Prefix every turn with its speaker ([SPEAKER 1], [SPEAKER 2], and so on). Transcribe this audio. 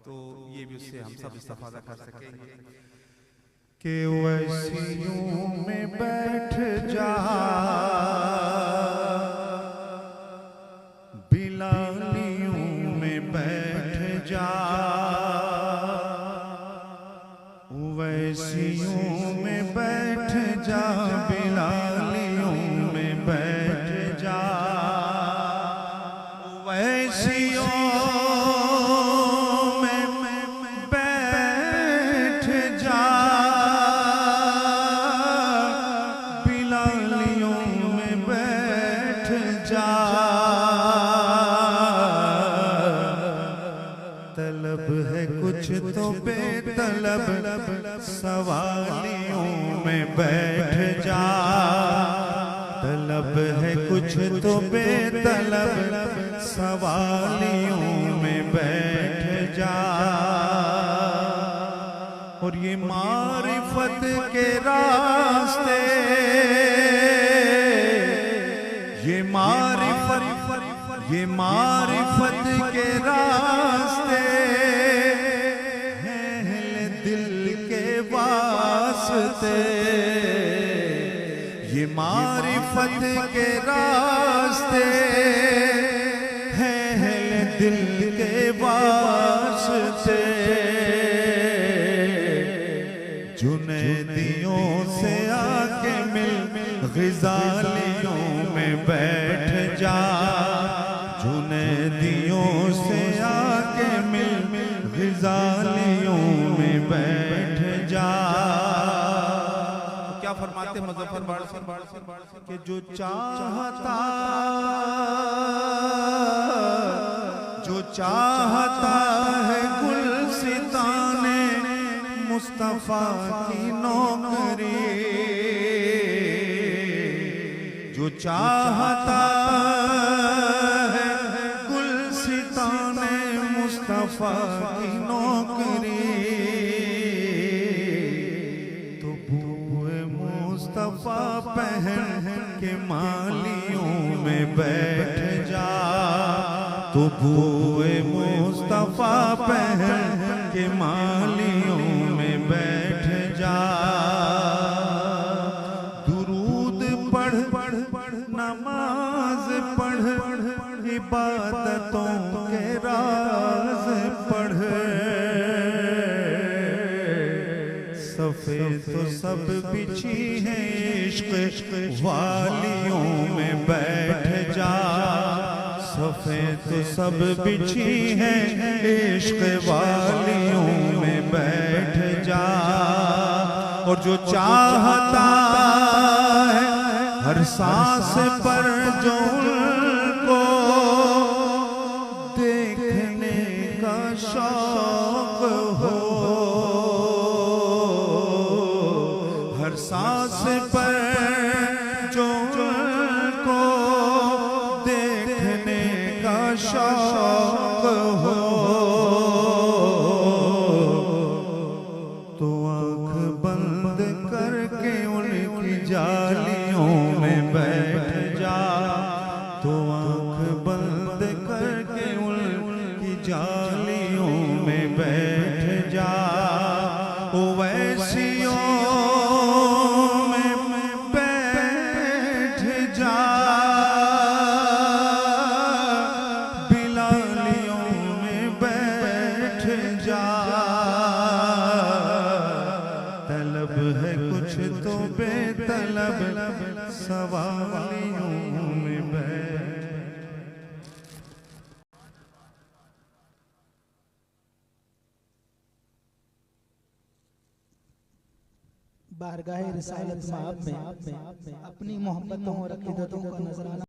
[SPEAKER 1] तो ये भी उससे हम सब इस्तेफादा कर सकेंगे
[SPEAKER 2] कि वैसियों में बैठ जा बिलालियों में बैठ जा, वैसियों में बैठ जा बिलालियों में बैठ जा, वैसियों तलब है कुछ तो बेतलब सवालियों में बैठ जा, तलब है कुछ तो बेतलब सवालियों में बैठ जा। और ये मारिफत के रास्ते, ये मारिफत के रास्ते हैं दिल के वास्ते, ये मारिफत के रास्ते हैं दिल के वास्ते। जुनैदियों से आके मिल ग़ज़ालियों में बैठ जा, जुनैदियों से आके मिल ग़ज़ालियों में बैठ जा।
[SPEAKER 1] क्या फरमाते मुज़फ़्फ़र बाड़सी
[SPEAKER 2] कि जो चाहता है गुलसिताने मुस्तफ़ा की नौकरी, जो चाहता है गुलसिताने मुस्तफ़ा की नौकरी, तो बूए मुस्तफ़ा पहन के मालियों में बैठ जा, तो बूए मुस्तफ़ा पहन के मालियों में बैठ जा। दुरूद पढ़ नमाज पढ़ इबादतों के राज पढ़, सफ़े तो सब बिछी है इश्क़ वालियों में बैठ जा, सफ़े तो सब बिछी है इश्क़ वालियों में बैठ जा। और जो चाहता है हर सांस पर जो उनको देखने का शौक हो, हर सांस पर जो उनको देखने का शौक हो, तो आँख बंद करके उनकी जालियों में बैठ जा, तो आँख बंद करके उनकी जालियों में बैठ जा। ओ वैसियों में बैठ जा बिलालियों में बैठ जा, तलब है कुछ तो बेतलब सवालियों में बैठ।
[SPEAKER 3] बारगाह रिसालत में अपनी मोहब्बतों और अक़ीदतों का नजराना